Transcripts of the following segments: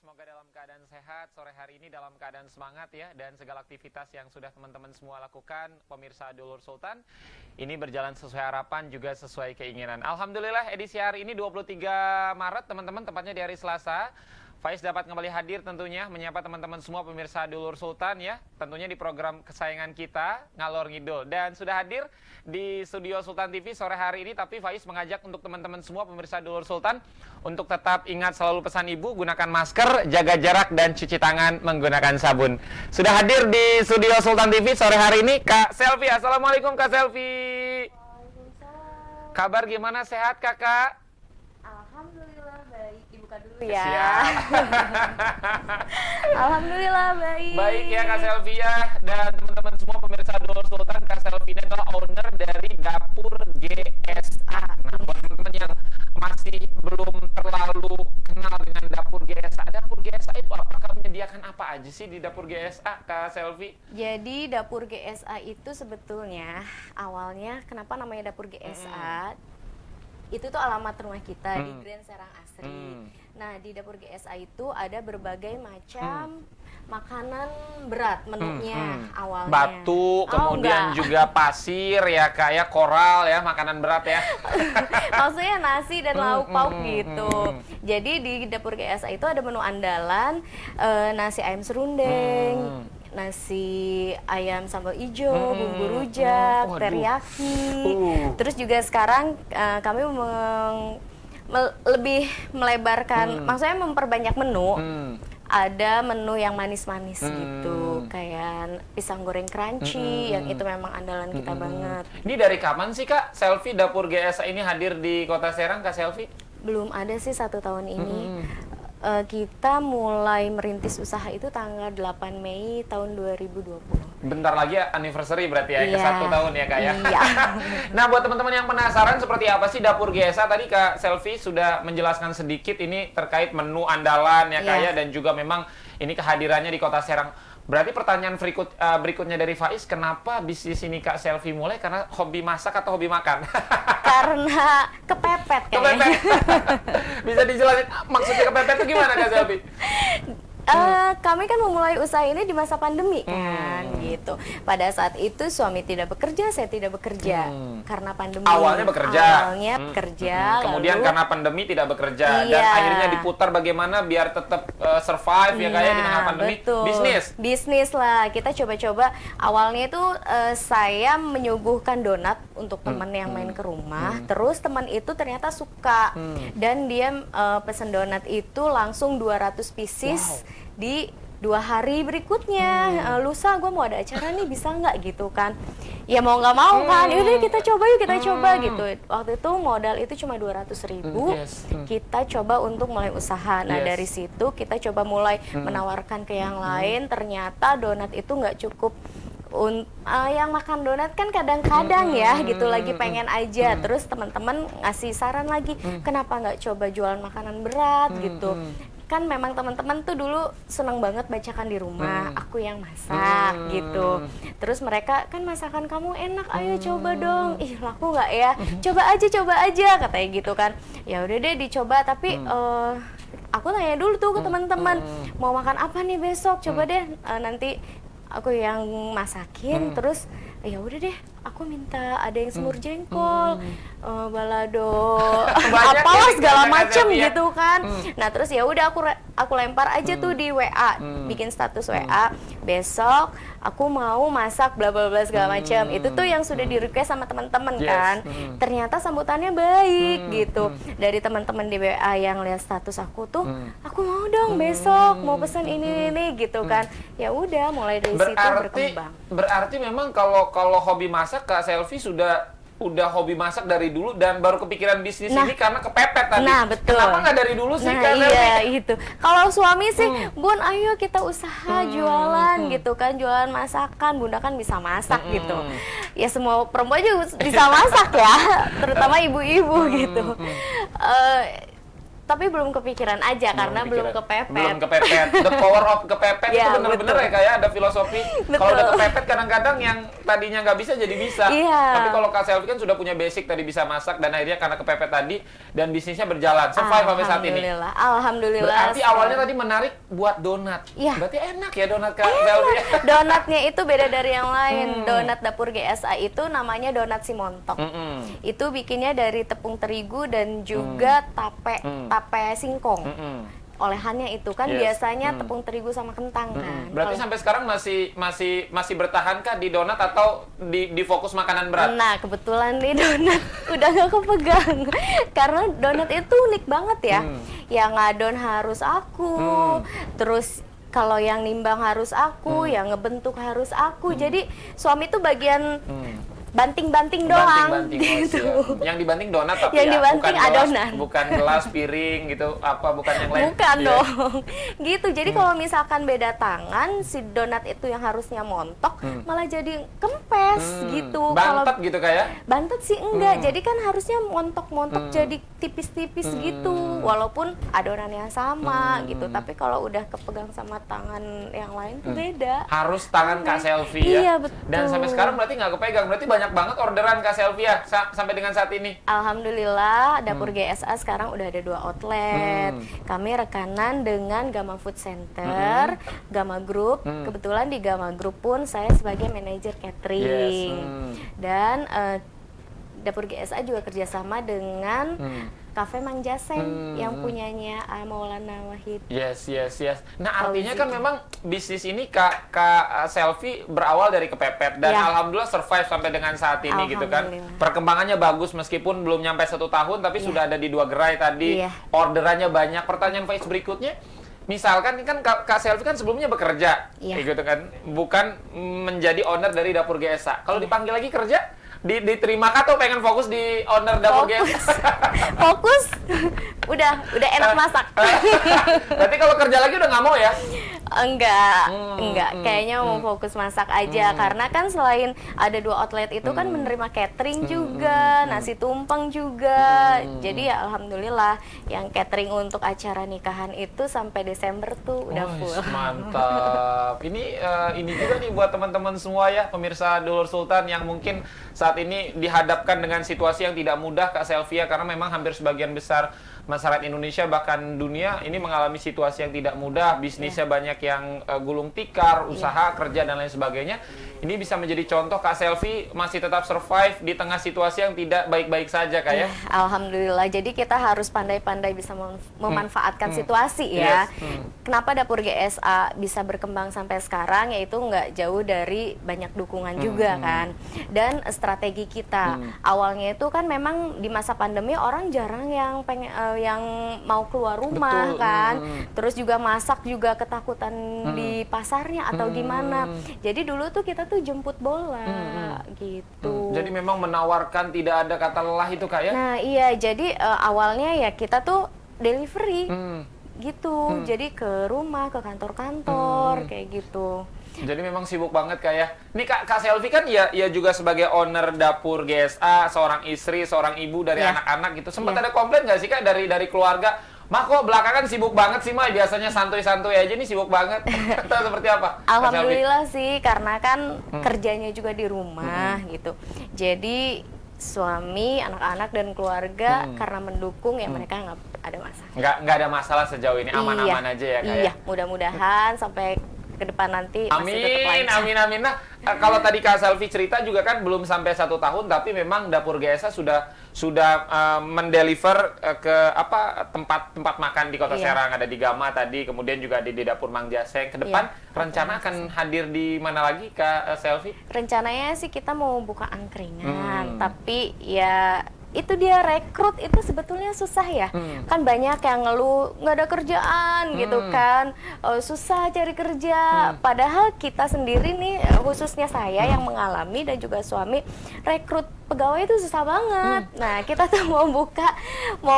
semoga dalam keadaan sehat, sore hari ini dalam keadaan semangat ya, dan segala aktivitas yang sudah teman-teman semua lakukan, pemirsa Dulur Sultan, ini berjalan sesuai harapan, juga sesuai keinginan. Alhamdulillah edisi hari ini 23 Maret teman-teman, tepatnya di hari Selasa. Faiz dapat kembali hadir tentunya menyapa teman-teman semua pemirsa Dulur Sultan ya, tentunya di program kesayangan kita Ngalor Ngidul, dan sudah hadir di studio Sultan TV sore hari ini. Tapi Faiz mengajak untuk teman-teman semua pemirsa Dulur Sultan untuk tetap ingat selalu pesan ibu, gunakan masker, jaga jarak, dan cuci tangan menggunakan sabun. Sudah hadir di studio Sultan TV sore hari ini Kak Selvi. Assalamualaikum Kak Selvi. Waalaikumsalam. Kabar gimana, sehat Kakak? Alhamdulillah baik. Dibuka dulu ya. Siap. Alhamdulillah baik. Baik ya Kak Selvi ya, dan teman-teman semua pemirsa Dulur Sultan, Kak Selvi ini adalah owner dari Dapur GSA. Nah, buat teman-teman yang masih belum terlalu kenal dengan Dapur GSA itu apakah menyediakan apa aja sih di Dapur GSA, Kak Selvi? Jadi Dapur GSA itu sebetulnya awalnya kenapa namanya Dapur GSA? Itu tuh alamat rumah kita di Grand Serang Asri. Nah, di Dapur GSA itu ada berbagai macam makanan berat menunya awalnya. Batu, kemudian juga pasir ya, kayak koral ya, makanan berat ya. Maksudnya nasi dan lauk pauk gitu. Jadi di Dapur GSA itu ada menu andalan, nasi ayam serundeng, nasi ayam sambal ijo, bumbu rujak, teriyaki. Terus juga sekarang kami lebih melebarkan, maksudnya memperbanyak menu. Ada menu yang manis-manis gitu, kayak pisang goreng crunchy, yang itu memang andalan kita banget. Ini dari kapan sih Kak Selvi Dapur GSA ini hadir di Kota Serang, Kak Selvi? Belum ada sih 1 tahun ini. Kita mulai merintis usaha itu tanggal 8 Mei tahun 2020. Bentar lagi anniversary berarti ya, Iya. ke 1 tahun ya Kak ya. Iya. Nah, buat teman-teman yang penasaran seperti apa sih Dapur GSA, tadi Kak Selvi sudah menjelaskan sedikit ini terkait menu andalan ya Kak ya, dan juga memang ini kehadirannya di Kota Serang. Berarti pertanyaan berikutnya dari Faiz, kenapa bisnis ini Kak Selvi mulai? Karena hobi masak atau hobi makan? Karena kepepet kayaknya. Kepepet. Bisa dijelasin maksudnya kepepet itu gimana Kak Selvi? Kami kan memulai usaha ini di masa pandemi kan, gitu. Pada saat itu suami tidak bekerja, saya tidak bekerja karena pandemi. Awalnya bekerja. Kemudian lalu, karena pandemi tidak bekerja, iya, dan akhirnya diputar bagaimana biar tetap survive ya kayak di tengah pandemi. Betul. Bisnis lah. Kita coba-coba. Awalnya itu saya menyuguhkan donat untuk teman yang main ke rumah. Terus teman itu ternyata suka dan dia pesen donat itu langsung 200 pieces di 2 hari berikutnya. Lusa gue mau ada acara nih, bisa nggak gitu kan? Ya mau nggak mau kan, yaudah kita coba yuk, kita coba gitu. Waktu itu modal itu cuma 200.000. Kita coba untuk mulai usaha. Nah dari situ kita coba mulai menawarkan ke yang lain. Ternyata donat itu nggak cukup. Yang makan donat kan kadang-kadang ya gitu, lagi pengen aja. Terus teman-teman ngasih saran lagi, kenapa nggak coba jualan makanan berat gitu. Kan memang teman-teman tuh dulu seneng banget bacakan di rumah, aku yang masak gitu. Terus mereka kan masakan kamu enak, ayo coba dong. Ih laku nggak ya? Coba aja katanya gitu kan. Ya udah deh dicoba, tapi aku tanya dulu tuh ke teman-teman, mau makan apa nih besok? Coba deh nanti aku yang masakin. Terus ya udah deh, aku minta ada yang semur jengkol, balado, apalah segala macem gitu kan. Nah terus ya udah aku lempar aja tuh di WA, bikin status WA, besok aku mau masak bla bla bla segala macam. Itu tuh yang sudah di request sama teman-teman kan. Ternyata sambutannya baik gitu dari teman-teman di WA yang lihat status aku tuh, aku mau dong besok mau pesan ini gitu kan. Ya udah mulai dari situ berkembang. Berarti memang kalau hobi masak Kak Selvi udah hobi masak dari dulu dan baru kepikiran bisnis ini karena kepepet tadi. Nah, betul. Kenapa nggak dari dulu sih Kak Selvi? Iya, gitu. Kalau suami sih, Bun, ayo kita usaha jualan gitu kan, jualan masakan. Bunda kan bisa masak gitu. Ya semua perempuan juga bisa masak ya, terutama ibu-ibu gitu. tapi belum kepikiran aja karena belum kepikiran. kepepet. Belum kepepet. The power of kepepet itu Ya, bener-bener betul. ya kayak ada filosofi. Kalau Betul. udah kepepet kadang-kadang yang tadinya nggak bisa jadi bisa. Iya. Tapi kalau Kak Selvi kan sudah punya basic tadi bisa masak dan akhirnya karena kepepet tadi dan bisnisnya berjalan. Survive sampai saat ini. Alhamdulillah. Berarti awalnya tadi menarik buat donat. Iya. Berarti enak ya donat Kak Selvi. Donatnya itu beda dari yang lain. Donat Dapur GSA itu namanya donat si montok. Itu bikinnya dari tepung terigu dan juga tape singkong. Olehannya itu kan Yes. biasanya tepung terigu sama kentang kan. Berarti Kalau- sampai sekarang masih bertahan kah di donat atau di fokus makanan berat? Nah, kebetulan nih donat udah gak kepegang. Karena donat itu unik banget ya. Yang ngadon harus aku, terus kalau yang nimbang harus aku, yang ngebentuk harus aku. Jadi suami tuh bagian banting-banting doang Banting-banting, oh, gitu. siap. Yang dibanting donat tapi Yang ya, dibanting bukan gelas, adonan. bukan gelas, piring gitu, bukan yang lain. Bukan Iya. dong. Gitu. Jadi kalau misalkan beda tangan, si donat itu yang harusnya montok malah jadi kempes gitu. Kalau Bantet gitu kayak. bantet sih enggak. Jadi kan harusnya montok-montok jadi tipis-tipis gitu. Walaupun adonan yang sama gitu. Tapi kalau udah kepegang sama tangan yang lain tuh beda. Harus tangan Kak Selvi Iya, ya. betul. Dan sampai sekarang berarti nggak kepegang. Berarti banyak banget orderan Kak Selvi ya sampai dengan saat ini. Alhamdulillah Dapur GSA sekarang udah ada 2 outlet. Kami rekanan dengan Gama Food Center, Gama Group. Kebetulan di Gama Group pun saya sebagai manajer catering. Dan Dapur GSA juga kerjasama dengan Cafe Mang Jaseng yang punyanya Maulana Wahid. Yes. Nah artinya kan memang bisnis ini Kak Selvi berawal dari kepepet dan Ya. alhamdulillah survive sampai dengan saat ini gitu kan. Alhamdulillah. Perkembangannya bagus meskipun belum nyampe 1 tahun tapi sudah ada di 2 gerai tadi. Iya. Orderannya banyak. Pertanyaan Faiz berikutnya, misalkan ini kan Kak Selvi kan sebelumnya bekerja, Iya. gitu kan, bukan menjadi owner dari Dapur GSA. Kalau dipanggil lagi kerja, diterima kah atau pengen fokus di owner Dapur GSA? Fokus. udah enak masak. Berarti kalau kerja lagi udah nggak mau ya? Enggak. Kayaknya mau fokus masak aja karena kan selain ada 2 outlet itu kan menerima catering juga, nasi tumpeng juga. Jadi ya alhamdulillah yang catering untuk acara nikahan itu sampai Desember tuh udah full. Mantap. Ini juga nih buat teman-teman semua ya, pemirsa Dulur Sultan yang mungkin saat ini dihadapkan dengan situasi yang tidak mudah Kak Selvia karena memang hampir sebagian besar masyarakat Indonesia bahkan dunia ini mengalami situasi yang tidak mudah, bisnisnya banyak yang gulung tikar, usaha, kerja dan lain sebagainya. Ini bisa menjadi contoh Kak Selvi masih tetap survive di tengah situasi yang tidak baik-baik saja Kak ya. Alhamdulillah. Jadi kita harus pandai-pandai bisa memanfaatkan situasi ya. Kenapa Dapur GSA bisa berkembang sampai sekarang yaitu nggak jauh dari banyak dukungan juga kan. Dan strategi kita awalnya itu kan memang di masa pandemi orang jarang yang yang mau keluar rumah. Betul. Kan. Terus juga masak juga ketakutan di pasarnya atau gimana. Jadi dulu tuh kita tuh jemput bola gitu. Jadi memang menawarkan tidak ada kata lelah itu Kak ya? Nah iya, jadi awalnya ya kita tuh delivery gitu, jadi ke rumah, ke kantor-kantor kayak gitu. Jadi memang sibuk banget Kak ya. Ini Kak Selvi kan ya juga sebagai owner Dapur GSA, seorang istri, seorang ibu dari anak-anak gitu. Sempat ada komplain nggak sih Kak dari keluarga? Mak kok belakangan sibuk banget sih Mak, biasanya santuy-santuy aja nih sibuk banget. Atau seperti apa? Alhamdulillah sih, karena kan kerjanya juga di rumah gitu. Jadi suami, anak-anak dan keluarga karena mendukung ya mereka nggak ada masalah. Nggak ada masalah sejauh ini, aman-aman aja ya Kak ya? Iya, mudah-mudahan sampai ke depan nanti masih tetap lancar. Amin. Nah, kalau tadi Kak Selvi cerita juga kan belum sampai 1 tahun, tapi memang Dapur GSA sudah mendeliver ke tempat makan di Kota Serang, ada di Gama tadi, kemudian juga ada di Dapur Mang Jaseng. Ke depan rencana akan hadir di mana lagi Kak Selvi? Rencananya sih kita mau buka angkringan, tapi ya itu dia rekrut itu sebetulnya susah ya. Kan banyak yang ngeluh nggak ada kerjaan gitu kan, susah cari kerja. Padahal kita sendiri nih, khususnya saya yang mengalami dan juga suami, rekrut pegawai itu susah banget. Nah, kita tuh mau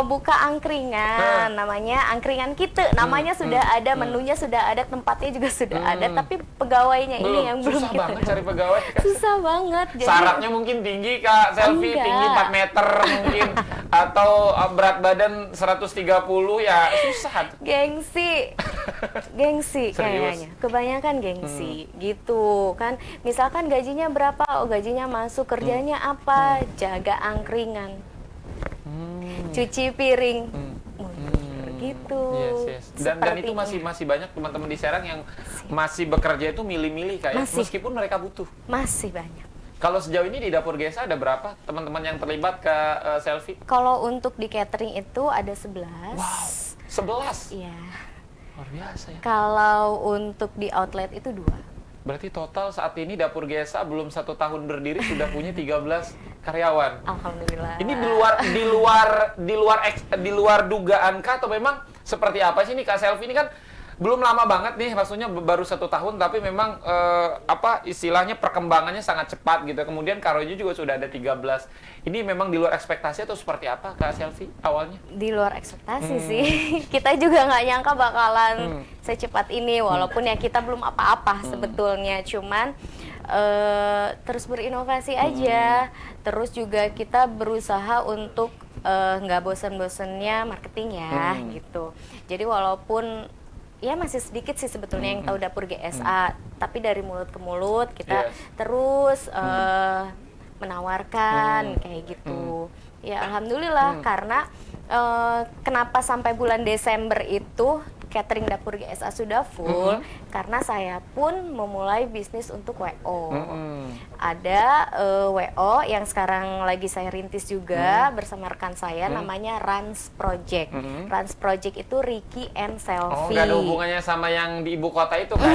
buka angkringan, namanya angkringan kita. Namanya sudah ada, menunya sudah ada, tempatnya juga sudah ada, tapi pegawainya ini yang belum susah kita banget cari pegawai. susah banget. Jadi Syaratnya mungkin tinggi Kak Selvi, Enggak. tinggi 4 meter mungkin, atau berat badan 130 ya susah. gengsi kayaknya, kebanyakan gengsi gitu kan. Misalkan gajinya berapa, oh gajinya masuk, kerjanya apa, jaga angkringan, cuci piring, gitu. Yes. Dan itu masih banyak teman-teman di Serang yang masih bekerja itu milih-milih kayak, meskipun mereka butuh. Masih banyak. Kalau sejauh ini di Dapur GSA ada berapa teman-teman yang terlibat ke Selvi? Kalau untuk di catering itu ada 11. Wow, 11? Iya. Luar biasa ya. Kalau untuk di outlet itu 2. Berarti total saat ini Dapur GSA belum 1 tahun berdiri sudah punya 13 karyawan. Alhamdulillah. Ini di luar dugaan kah, atau memang seperti apa sih nih Kak Selvi? Ini kan belum lama banget nih, maksudnya baru 1 tahun, tapi memang istilahnya perkembangannya sangat cepat gitu. Kemudian Karojo juga sudah ada 13. Ini memang di luar ekspektasi atau seperti apa Kak Selvi awalnya? Di luar ekspektasi sih. Kita juga nggak nyangka bakalan secepat ini, walaupun ya kita belum apa-apa sebetulnya. Cuman terus berinovasi aja. Terus juga kita berusaha untuk nggak bosan-bosannya marketing ya gitu. Jadi walaupun ya masih sedikit sih sebetulnya yang tahu Dapur GSA, tapi dari mulut ke mulut kita terus menawarkan kayak gitu. Ya alhamdulillah, karena kenapa sampai bulan Desember itu catering Dapur GSA sudah full, karena saya pun memulai bisnis untuk WO. Ada WO yang sekarang lagi saya rintis juga bersama rekan saya, namanya Rans Project. Rans Project itu Ricky and Selvi. Oh, nggak ada hubungannya sama yang di ibu kota itu kan?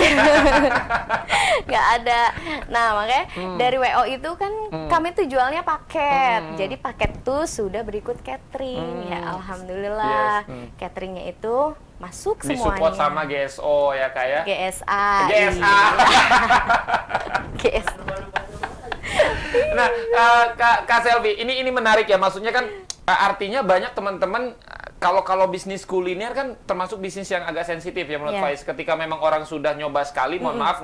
Nggak ada. Nah, makanya dari WO itu kan kami tuh jualnya paket. Jadi paket tuh sudah berikut catering. Ya alhamdulillah. Cateringnya itu masuk semuanya. Disupport sama GSO ya Kak ya? GSA. GSA. GSA. Nah, Kak Selvi, ini menarik ya. Maksudnya kan artinya banyak teman-teman kalau bisnis kuliner kan termasuk bisnis yang agak sensitif ya menurut Faiz. Ketika memang orang sudah nyoba sekali, mohon maaf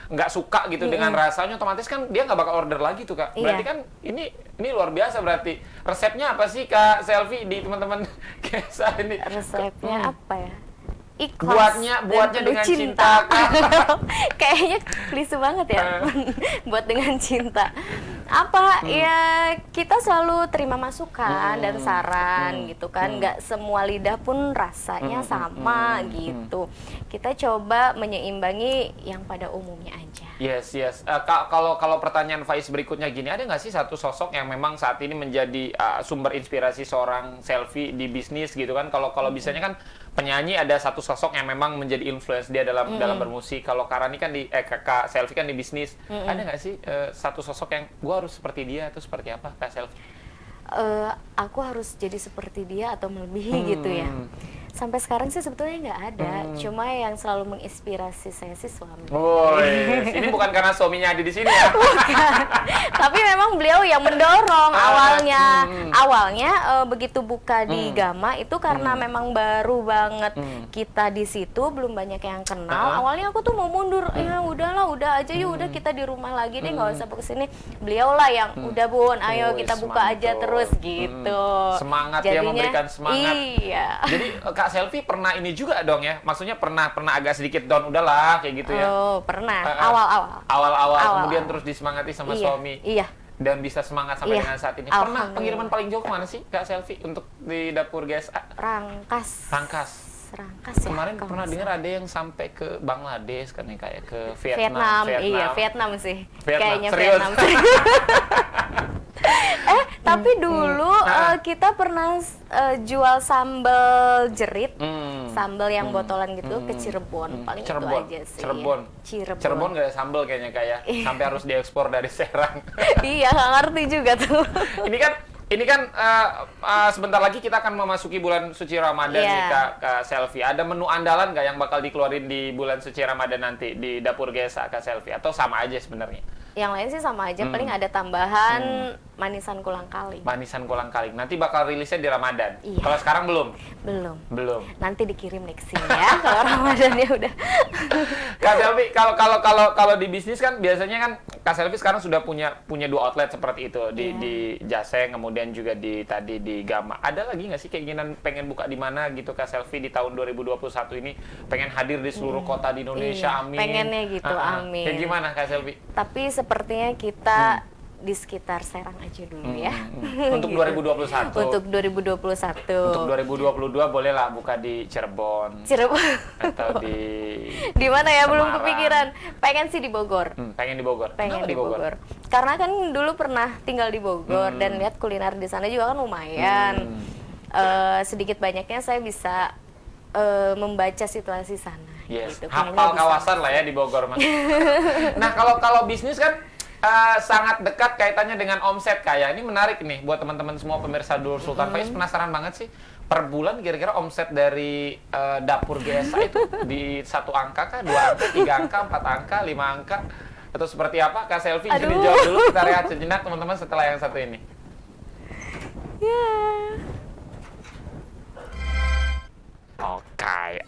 nggak suka gitu dengan rasanya, otomatis kan dia nggak bakal order lagi tuh Kak. Berarti kan ini luar biasa berarti. Resepnya apa sih Kak Selvi di teman-teman GSA ini? Resepnya apa ya? Ikhlas buatnya dan dengan cinta. Kayaknya klise banget ya. Buat dengan cinta. Apa ya, kita selalu terima masukan dan saran gitu kan. Nggak semua lidah pun rasanya sama gitu. Kita coba menyeimbangi yang pada umumnya aja. Yes. Kalau pertanyaan Faiz berikutnya gini, ada nggak sih satu sosok yang memang saat ini menjadi sumber inspirasi seorang Selvi di bisnis gitu kan? Kalau bisanya kan penyanyi ada satu sosok yang memang menjadi influence dia dalam bermusik. Kalau Karani kan Kak Selvi kan di bisnis. Ada nggak sih satu sosok yang gua harus seperti dia atau seperti apa Kak Selvi? Aku harus jadi seperti dia atau melebihi gitu ya. Sampai sekarang sih sebetulnya nggak ada. Cuma yang selalu menginspirasi saya sih suami. Oh, yes. Ini bukan karena suaminya ada di sini ya? Bukan. Tapi memang beliau yang mendorong awalnya. Awalnya begitu buka di Gama itu karena memang baru banget kita di situ, belum banyak yang kenal. Awalnya aku tuh mau mundur. Ya udahlah, udah aja yuk, udah kita di rumah lagi deh, nggak usah kesini. Beliau lah yang udah Bun, ayo kita buka aja terus gitu. Semangat. Jadinya, ya, memberikan semangat. Iya. Jadi Kak Selvi pernah ini juga dong ya, maksudnya pernah agak sedikit down, udahlah kayak gitu ya? Oh, pernah. Awal-awal kemudian terus disemangati sama suami. Iya. Dan bisa semangat sampai dengan saat ini. Pernah pengiriman paling jauh kemana sih Kak Selvi untuk di Dapur GSA? Rangkas ya. Kemarin pernah dengar ada yang sampai ke Bangladesh kan ya, kayak ke Vietnam. Iya, Vietnam sih. Vietnam. Kayaknya Serius? Vietnam. Tapi dulu kita pernah jual sambal jerit, sambal yang botolan gitu ke Cirebon. Paling Cirebon. itu aja sih. Cirebon nggak ada sambal kayaknya kayak sampai harus diekspor dari Serang. Iya, nggak ngerti juga tuh. Ini kan sebentar lagi kita akan memasuki bulan suci Ramadan nih Kak Selvi. Ada menu andalan nggak yang bakal dikeluarin di bulan suci Ramadan nanti di Dapur GSA Kak Selvi? Atau sama aja sebenarnya? Yang lain sih sama aja, paling ada tambahan manisan kolang-kaling. Manisan kolang-kaling. Nanti bakal rilisnya di Ramadan. Iya. Kalau sekarang belum? Belum. Nanti dikirim next ya kalau Ramadannya udah. Kak Selvi, kalau di bisnis kan biasanya kan Kak Selvi sekarang sudah punya 2 outlet seperti itu di Jaseng, kemudian juga di Gama. Ada lagi nggak sih keinginan pengen buka di mana gitu Kak Selvi di tahun 2021 ini, pengen hadir di seluruh kota di Indonesia? Iya, amin. pengennya gitu, amin. Kayak gimana Kak Selvi? Tapi sepertinya kita di sekitar Serang aja dulu ya. Untuk 2021. Untuk 2021. Untuk 2022 boleh lah buka di Cirebon. Atau di mana ya? Belum Semarang. kepikiran. Pengen sih di Bogor. Pengen di Bogor. Pengen Kenapa di Bogor. Karena kan dulu pernah tinggal di Bogor dan lihat kuliner di sana juga kan lumayan. Sedikit banyaknya saya bisa membaca situasi sana. Yes. Gitu. Hafal kawasan lah ya di Bogor, Mas. Nah, kalau bisnis kan sangat dekat kaitannya dengan omset kayak. Ini menarik nih buat teman-teman semua pemirsa Dulur Sultan. Faiz penasaran banget sih. Per bulan kira-kira omset dari dapur GSA itu di 1 angka kah, 2 angka, 3 angka, 4 angka, 5 angka? Atau seperti apa? Kak Selvi jadi jawab dulu. Kita rehat sejenak teman-teman setelah yang satu ini. Oke.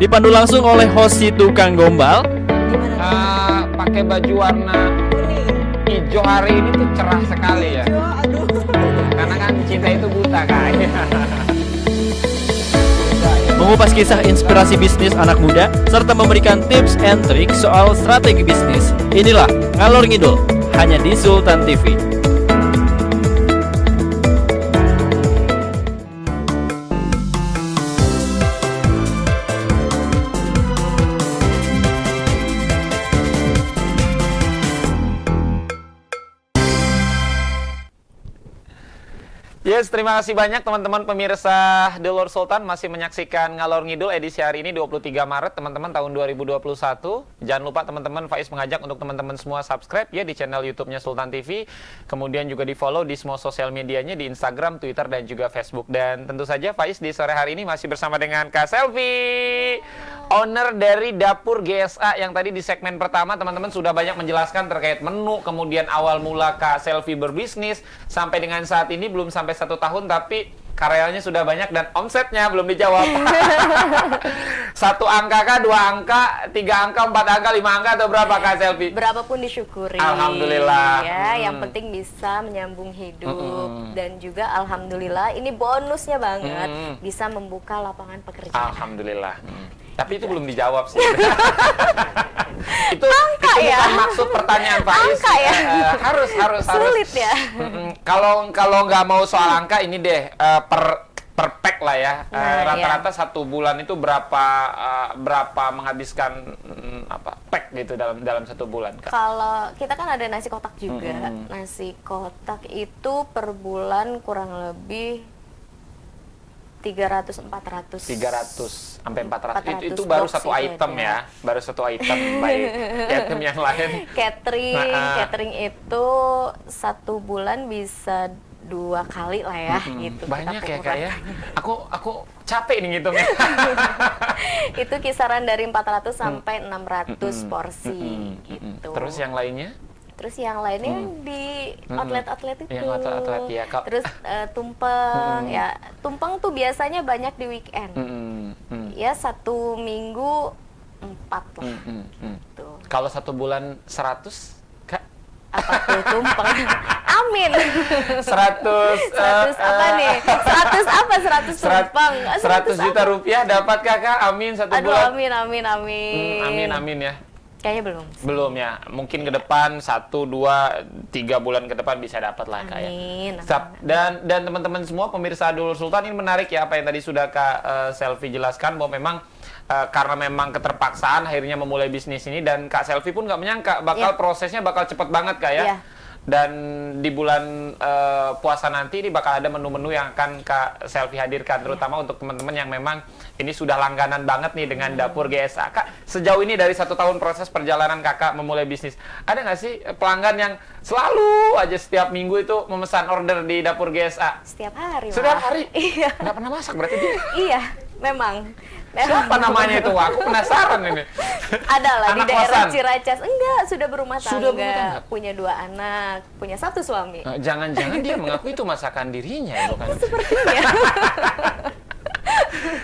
Dipandu langsung oleh host si tukang gombal. Pakai baju warna hijau hari ini tuh cerah sekali ya. Karena kan cinta itu buta kayaknya. Mengupas kisah inspirasi bisnis anak muda serta memberikan tips and trik soal strategi bisnis. Inilah Ngalor Ngidul hanya di Sultan TV. Yes, terima kasih banyak teman-teman pemirsa Delor Sultan masih menyaksikan Ngalor Ngidul edisi hari ini 23 Maret teman-teman tahun 2021. Jangan lupa teman-teman, Faiz mengajak untuk teman-teman semua subscribe ya di channel YouTube-nya Sultan TV. Kemudian juga di-follow di semua sosial medianya di Instagram, Twitter dan juga Facebook. Dan tentu saja Faiz di sore hari ini masih bersama dengan Kak Selvi, owner dari Dapur GSA yang tadi di segmen pertama teman-teman sudah banyak menjelaskan terkait menu, kemudian awal mula Kak Selvi berbisnis sampai dengan saat ini belum sampai 1 tahun tapi karyawannya sudah banyak dan omsetnya belum dijawab. 1 angka kah, 2 angka, 3 angka, 4 angka, 5 angka atau berapa Kak Selvi? Berapapun disyukuri. Alhamdulillah. Ya, yang penting bisa menyambung hidup dan juga alhamdulillah ini bonusnya banget bisa membuka lapangan pekerjaan. Alhamdulillah. Tapi itu belum dijawab sih. itu Angka itu ya? bukan maksud pertanyaan Faiz. Angka ya? Harus. Sulit ya? Kalau nggak mau soal angka ini deh per pack lah ya. Rata-rata 1 bulan itu berapa menghabiskan pack gitu dalam 1 bulan Kak? Kalau kita kan ada nasi kotak juga. Nasi kotak itu per bulan kurang lebih 300-400 sampai 400 itu baru satu item ya, baru satu item. Baik, item yang lain catering itu 1 bulan bisa 2 kali lah ya gitu. Banyak ya Kak ya, aku capek nih ngitungnya. Itu kisaran dari 400 sampai 600 porsi gitu. Terus yang lainnya? Terus yang lainnya di outlet-outlet itu. Yang outlet ya. Terus tumpeng ya. Tumpeng tuh biasanya banyak di weekend. Ya 1 minggu 4 lah. Tuh. Kalau 1 bulan 100 Kak? Apa tuh tumpeng? Amin. 100 apa nih? 100 apa? 100 tumpeng? 100 juta rupiah dapat Kakak? Amin 1 bulan. Aduh, Amin ya. Kayaknya Belum ya. Mungkin ke depan 1, 2, 3 bulan ke depan bisa dapat lah Kak ya. Amin. Dan teman-teman semua pemirsa Delor Sultan, ini menarik ya apa yang tadi sudah Kak Selvi jelaskan bahwa memang karena memang keterpaksaan akhirnya memulai bisnis ini dan Kak Selvi pun nggak menyangka prosesnya bakal cepet banget Kak ya. Dan di bulan puasa nanti ini bakal ada menu-menu yang akan Kak Selvi hadirkan, terutama untuk teman-teman yang memang ini sudah langganan banget nih dengan Dapur GSA. Kak, sejauh ini dari 1 tahun proses perjalanan Kakak memulai bisnis, ada nggak sih pelanggan yang selalu aja setiap minggu itu memesan order di Dapur GSA? Setiap hari. Setiap hari? Iya. Nggak pernah masak berarti dia? Iya, memang. Siapa namanya itu? Aku penasaran ini. Ada lah di Anak daerah kosan? Ciracas. Enggak, sudah berumah tangga. Sudah berumah tangga? Punya 2 anak, punya 1 suami. Jangan-jangan dia mengaku itu masakan dirinya, bukan? Sepertinya.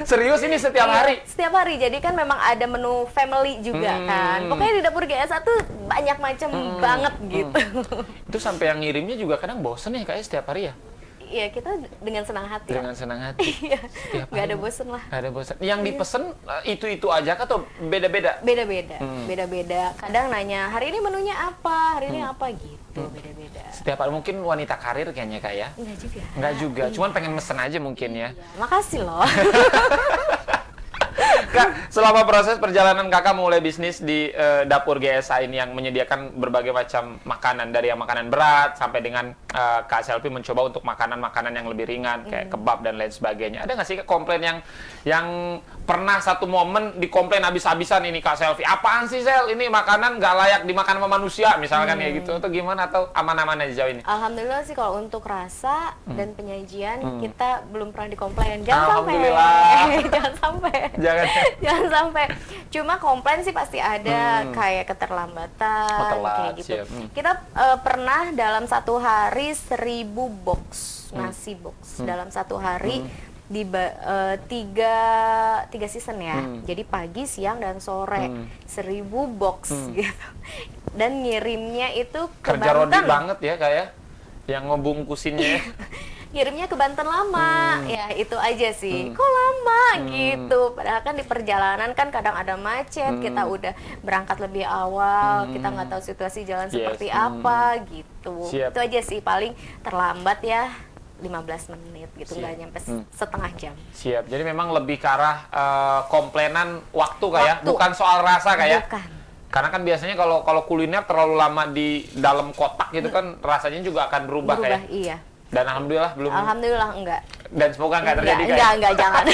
Serius ini setiap hari? Setiap hari. Jadi kan memang ada menu family juga kan. Pokoknya di Dapur GSA tuh banyak macam banget gitu. Itu sampai yang ngirimnya juga kadang bosen ya kayak setiap hari ya? Iya, kita dengan senang hati. Dengan senang hati. Iya. Nggak ada bosen lah. Nggak ada bosen. Yang dipesen itu aja kah atau beda-beda? Beda-beda. Beda-beda. Kadang nanya, hari ini menunya apa? Hari ini apa gitu. Beda-beda. Setiap hari mungkin wanita karir kayaknya Kak ya? Enggak juga. Enggak juga. Cuman pengen mesen aja mungkin ya. Makasih loh. Kak, selama proses perjalanan Kakak mulai bisnis di Dapur GSA ini yang menyediakan berbagai macam makanan, dari yang makanan berat sampai dengan Kak Selvi mencoba untuk makanan-makanan yang lebih ringan kayak kebab dan lain sebagainya. Ada nggak sih komplain yang pernah satu momen dikomplain habis-habisan ini Kak Selvi? Apaan sih Sel? Ini makanan nggak layak dimakan sama manusia misalkan kayak gitu, atau gimana, atau aman-aman aja sejauh ini? Alhamdulillah sih kalau untuk rasa dan penyajian kita belum pernah dikomplain. Jangan Alhamdulillah. sampai. Jangan sampai. Jangan sampai. Cuma komplain sih pasti ada, kayak keterlambatan, telat, kayak gitu. siap. Kita pernah dalam 1 hari 1000 box nasi box dalam 1 hari di 3 season ya. Jadi pagi, siang dan sore 1000 box gitu. Dan ngirimnya itu ke Kerja Rodi Banten. banget ya kayak yang ngebungkusinnya. Ngirimnya ke Banten lama, ya itu aja sih. Kok lama gitu? Padahal kan di perjalanan kan kadang ada macet, kita udah berangkat lebih awal, kita nggak tahu situasi jalan seperti apa gitu. Siap. Itu aja sih, paling terlambat ya 15 menit gitu, nggak nyampe setengah jam. Siap. Jadi memang lebih ke arah komplainan waktu kayak, Waktu. bukan soal rasa kayak. Bukan. Karena kan biasanya kalau kuliner terlalu lama di dalam kotak gitu kan rasanya juga akan berubah kayak. Iya. Dan alhamdulillah belum. Alhamdulillah enggak. Dan semoga nggak terjadi Kak. Enggak, jangan.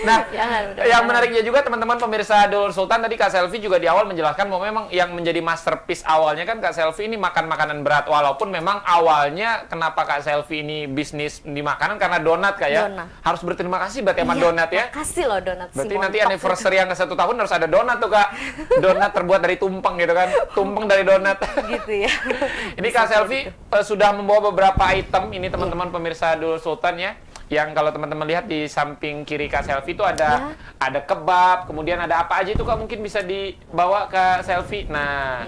Nah, Jangan, yang menariknya juga teman-teman pemirsa Dulur Sultan, tadi Kak Selvi juga di awal menjelaskan bahwa memang yang menjadi masterpiece awalnya kan Kak Selvi ini makan makanan berat. Walaupun memang awalnya kenapa Kak Selvi ini bisnis di makanan karena donat Kak ya. Donat. Harus berterima kasih buat Eman Iya, Donat ya. Makasih loh donat si Berarti nanti montok. anniversary yang ke 1 tahun harus ada donat tuh Kak. Donat terbuat dari tumpeng gitu kan. Tumpeng dari donat. Gitu ya. Ini Kak Selvi sudah membawa beberapa item ini teman-teman pemirsa Dulur Sultan ya. Yang kalau teman-teman lihat di samping kiri Kak Selvi itu ada kebab, kemudian ada apa aja itu Kak mungkin bisa dibawa ke Selvi. Nah,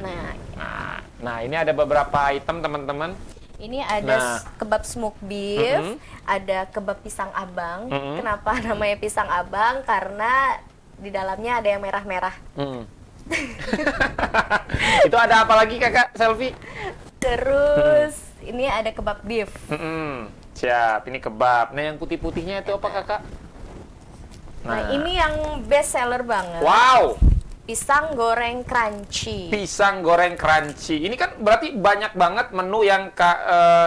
ini ada beberapa item teman-teman. Ini ada kebab smoke beef, ada kebab pisang abang. Kenapa namanya pisang abang? Karena di dalamnya ada yang merah-merah. Itu ada apa lagi Kakak Selvi? Terus ini ada kebab beef. Siap, ini kebab. Nah, yang putih-putihnya itu apa Kakak? Nah, ini yang best seller banget. Wow, Pisang goreng crunchy. pisang goreng crunchy. Ini kan berarti banyak banget menu yang Kak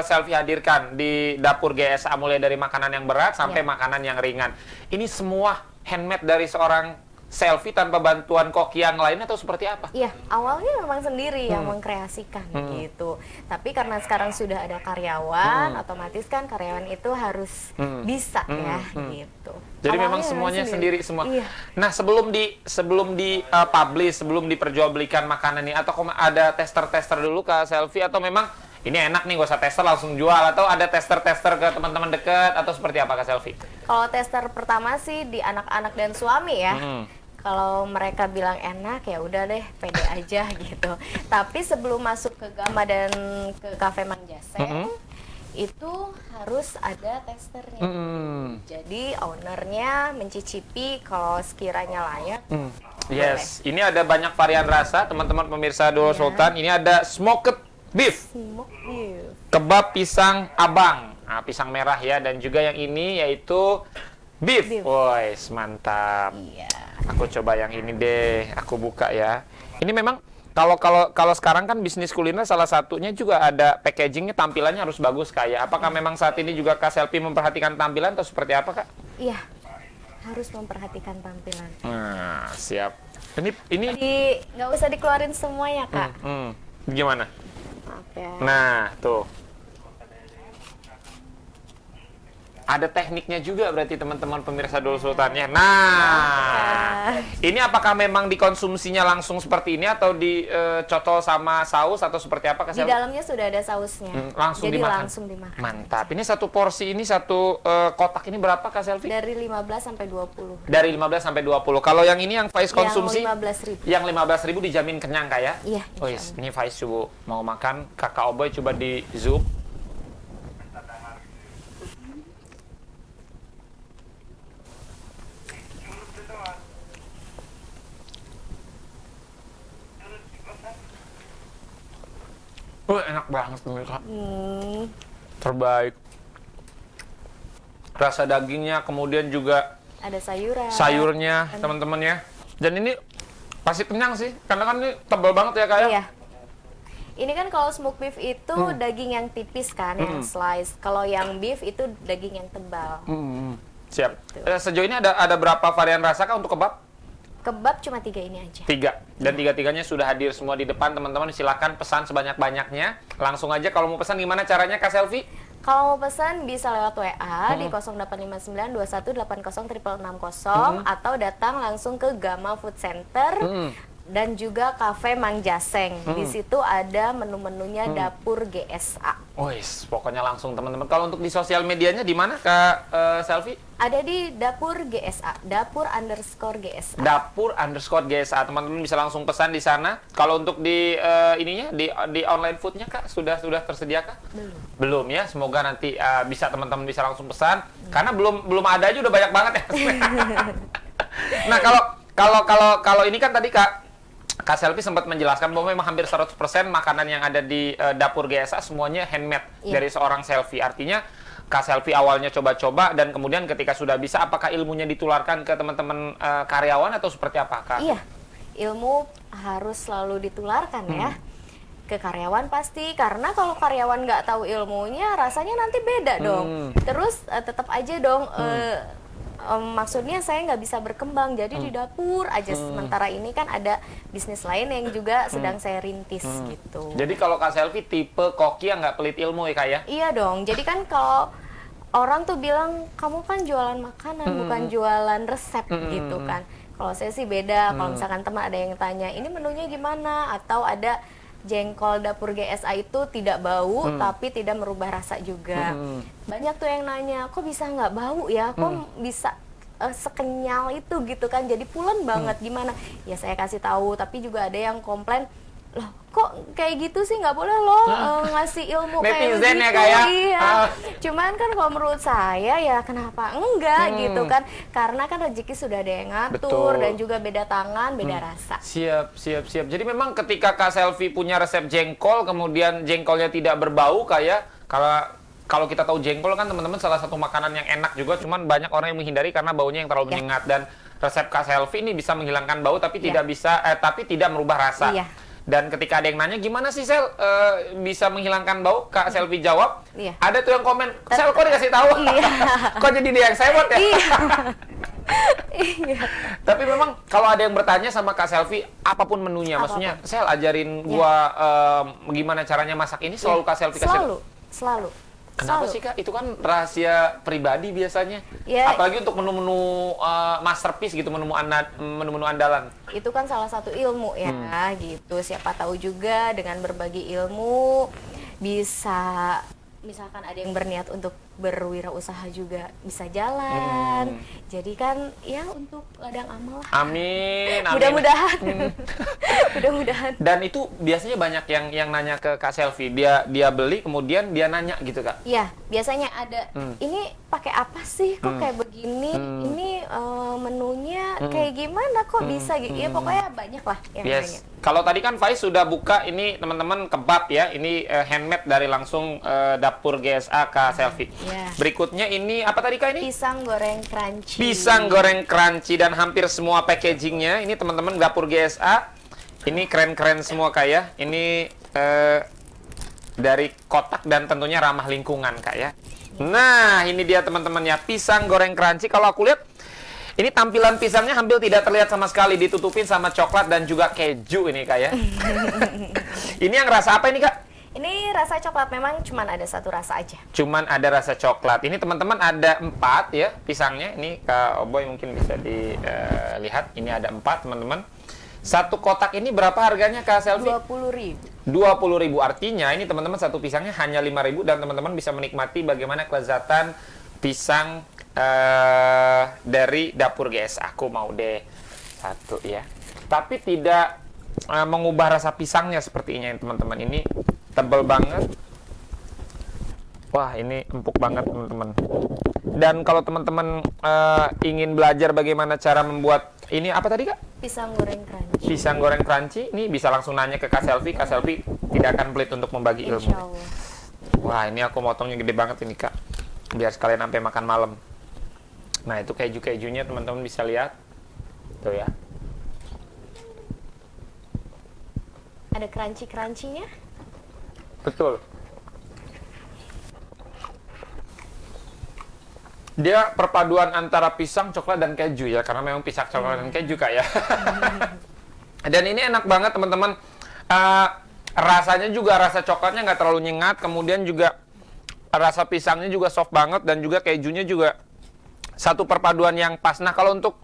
Selvi hadirkan di dapur GSA, mulai dari makanan yang berat sampai makanan yang ringan. Ini semua handmade dari seorang Selvi tanpa bantuan koki yang lain atau seperti apa? Iya, awalnya memang sendiri yang mengkreasikan gitu. Tapi karena sekarang sudah ada karyawan, otomatis kan karyawan itu harus bisa ya gitu. Jadi Awalnya memang semuanya sendiri semua. Iya. Nah, sebelum di publish, sebelum diperjualbelikan makanan ini, atau ada tester-tester dulu Kak Selvi, atau memang ini enak nih gak usah tester langsung jual, atau ada tester-tester ke teman-teman dekat, atau seperti apa Kak Selvi? Kalau tester pertama sih di anak-anak dan suami ya. Kalau mereka bilang enak ya udah deh pede aja gitu. Tapi sebelum masuk ke Gama dan ke Cafe Mang Jaseng itu harus ada testernya. Jadi ownernya mencicipi kalau sekiranya layak. Yes, ini ada banyak varian rasa teman-teman pemirsa Dulur Sultan. Ini ada smoked beef, Smoke beef. kebab pisang abang, pisang merah ya, dan juga yang ini yaitu beef. Woi, mantap. Iya. Aku coba yang ini deh, aku buka ya. Ini memang kalau sekarang kan bisnis kuliner salah satunya juga ada packagingnya, tampilannya harus bagus kayak. Apakah memang saat ini juga Kak Selvi memperhatikan tampilan atau seperti apa Kak? Iya. Harus memperhatikan tampilan. Nah, siap. Ini Nggak usah dikeluarin semuanya, Kak. gimana? Maaf ya. Nah, tuh. Ada tekniknya juga berarti teman-teman pemirsa Dulur Sultannya. Nah, ini apakah memang dikonsumsinya langsung seperti ini atau dicocol sama saus atau seperti apa? Di dalamnya sudah ada sausnya. Langsung Jadi dimakan. langsung dimakan. Mantap. Ini satu porsi ini satu kotak ini berapa Kak Selvi? Dari 15 sampai 20. Dari 15 sampai 20. Kalau yang ini yang Faiz konsumsi? Yang 15.000. Yang 15.000 dijamin kenyang Kak ya? Iya. Oh yes, ini Faiz coba mau makan. Kakak Oboy coba di zoom. Enak banget pemirsa. Terbaik. Rasa dagingnya, kemudian juga Ada sayuran. sayurnya, teman-teman ya. Dan ini pasti kenyang sih, karena kan ini tebal banget ya Kak ya. Iya. Ini kan kalau smoke beef itu daging yang tipis kan, yang slice. Kalau yang beef itu daging yang tebal. Siap. Sejauh ini ada berapa varian rasa Kak untuk kebab? Kebab cuma 3 ini aja. 3. Dan 3-tiganya sudah hadir semua di depan, teman-teman. Silakan pesan sebanyak-banyaknya. Langsung aja kalau mau pesan gimana caranya Kak Selvi? Kalau mau pesan bisa lewat WA di 0859 21 80 660 atau datang langsung ke Gama Food Center dan juga Cafe Mang Jaseng. Di situ ada menu-menunya dapur GSA. Wis, pokoknya langsung teman-teman. Kalau untuk di sosial medianya di mana Kak Selvi? Ada di dapur GSA, dapur_GSA. Dapur_GSA, teman-teman bisa langsung pesan di sana. Kalau untuk di ininya di online foodnya Kak sudah tersedia Kak? Belum ya. Semoga nanti bisa teman-teman bisa langsung pesan. Karena belum ada aja udah banyak banget ya. Nah kalau ini kan tadi Kak Selvi sempat menjelaskan bahwa memang hampir 100% makanan yang ada di dapur GSA semuanya handmade dari seorang Selvi. Artinya Kak Selvi awalnya coba-coba dan kemudian ketika sudah bisa, apakah ilmunya ditularkan ke teman-teman karyawan atau seperti apa Kak? Iya, ilmu harus selalu ditularkan ya. ke karyawan pasti, karena kalau karyawan nggak tahu ilmunya rasanya nanti beda dong. Terus tetap aja dong maksudnya saya nggak bisa berkembang jadi di dapur aja. Sementara ini kan ada bisnis lain yang juga sedang saya rintis gitu. Jadi kalau Kak Selvi tipe koki yang nggak pelit ilmu ya Kak ya? Iya dong, jadi kan kalau orang tuh bilang kamu kan jualan makanan bukan jualan resep gitu kan. Kalau saya sih beda. Kalau misalkan teman ada yang tanya ini menunya gimana, atau ada jengkol dapur GSA itu tidak bau tapi tidak merubah rasa juga. Banyak tuh yang nanya kok bisa nggak bau ya, kok bisa sekenyal itu gitu kan, jadi pulen banget gimana. Ya saya kasih tahu, tapi juga ada yang komplain, loh kok kayak gitu sih, nggak boleh loh ngasih ilmu kayak Netizen gitu. ya, kayak Iya. Cuman kan kalau menurut saya ya kenapa enggak gitu kan, karena kan rezeki sudah ada yang ngatur. Betul. Dan juga beda tangan beda rasa. Siap. Jadi memang ketika Kak Selvi punya resep jengkol, kemudian jengkolnya tidak berbau kayak kalau kita tahu jengkol kan teman-teman salah satu makanan yang enak juga, cuman banyak orang yang menghindari karena baunya yang terlalu menyengat. Dan resep Kak Selvi ini bisa menghilangkan bau tapi tapi tidak merubah rasa. Iya. Dan ketika ada yang nanya gimana sih Sel bisa menghilangkan bau, Kak Selvi jawab, ada tuh yang komen, Sel kok dikasih tahu? Kok jadi dia yang sewot ya? Iya. Tapi memang kalau ada yang bertanya sama Kak Selvi apapun menunya, maksudnya Sel ajarin gua gimana caranya masak ini, selalu Kak Selvi kasih. Selalu. Kenapa sih Kak? Itu kan rahasia pribadi biasanya. Ya, apalagi untuk menu-menu masterpiece gitu, menu-menu andalan. itu kan salah satu ilmu ya gitu. Siapa tahu juga dengan berbagi ilmu bisa, misalkan ada yang berniat untuk berwirausaha juga bisa jalan. Jadi kan ya untuk ladang amal lah. Amin. Mudah-mudahan. Mudah-mudahan. Dan itu biasanya banyak yang nanya ke Kak Selvi. Dia beli kemudian dia nanya gitu Kak. Iya, biasanya ada. Ini pakai apa sih? Kok kayak begini? Ini menunya kayak gimana? Kok bisa gitu? Ya pokoknya banyak lah yang nanya. Kalau tadi kan Faiz sudah buka ini teman-teman kebab ya. Ini handmade dari langsung dapur GSA Kak Selvi. Yeah. Berikutnya ini apa tadi Kak ini? Pisang goreng crunchy. Pisang goreng crunchy dan hampir semua packagingnya ini teman-teman dapur GSA. Ini keren-keren semua Kak ya. Ini dari kotak dan tentunya ramah lingkungan Kak ya. Nah ini dia teman-teman ya, pisang goreng crunchy. Kalau aku lihat ini tampilan pisangnya hampir tidak terlihat sama sekali, ditutupin sama coklat dan juga keju ini Kak ya. Ini yang rasa apa ini Kak? Ini rasa coklat, memang cuman ada satu rasa aja. Cuman ada rasa coklat. Ini teman-teman ada 4 ya pisangnya. Ini Kak Oboy mungkin bisa dilihat. Ini ada 4 teman-teman. Satu kotak ini berapa harganya Kak Selvi? 20.000. 20.000 artinya ini teman-teman satu pisangnya hanya 5.000 dan teman-teman bisa menikmati bagaimana kelezatan pisang dari dapur GS. Aku mau deh satu ya. Tapi tidak mengubah rasa pisangnya sepertinya teman-teman. Ini tebal banget. Wah, ini empuk banget teman-teman. Dan kalau teman-teman ingin belajar bagaimana cara membuat ini apa tadi Kak? Pisang goreng crunchy. Pisang goreng crunchy, ini bisa langsung nanya ke Kak Selvi. Kak Selvi tidak akan pelit untuk membagi ilmu. Insya Allah. Wah, ini aku motongnya gede banget ini Kak. Biar sekalian sampai makan malam. Nah, itu keju-kejunya teman-teman bisa lihat. Tuh ya. Ada crunchy-crunchy-nya. Betul. Dia perpaduan antara pisang, coklat, dan keju ya. Karena memang pisang, coklat, dan keju Kak ya. Dan ini enak banget teman-teman. Rasanya juga rasa coklatnya nggak terlalu nyengat. Kemudian juga rasa pisangnya juga soft banget. Dan juga kejunya juga satu perpaduan yang pas. Nah kalau untuk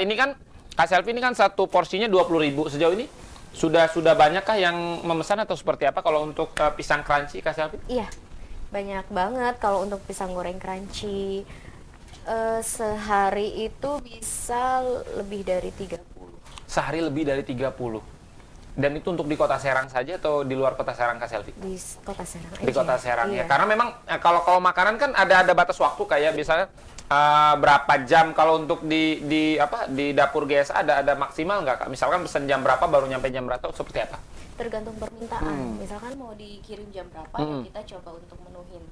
ini kan Kak Selvi ini kan satu porsinya 20.000. Sejauh ini sudah banyakkah yang memesan atau seperti apa kalau untuk pisang crunchy Kak Selvi? Iya, banyak banget kalau untuk pisang goreng crunchy. Sehari itu bisa lebih dari 30. Sehari lebih dari 30. Dan itu untuk di Kota Serang saja atau di luar Kota Serang Kak Selvi? Di Kota Serang aja. Di Kota Serang ya. Iya. Karena memang kalau makanan kan ada batas waktu kayak misalnya berapa jam. Kalau untuk di dapur GSA ada maksimal nggak Kak? Misalkan pesen jam berapa baru nyampe jam berapa, seperti apa? Tergantung permintaan. Misalkan mau dikirim jam berapa, ya kita coba untuk menuhin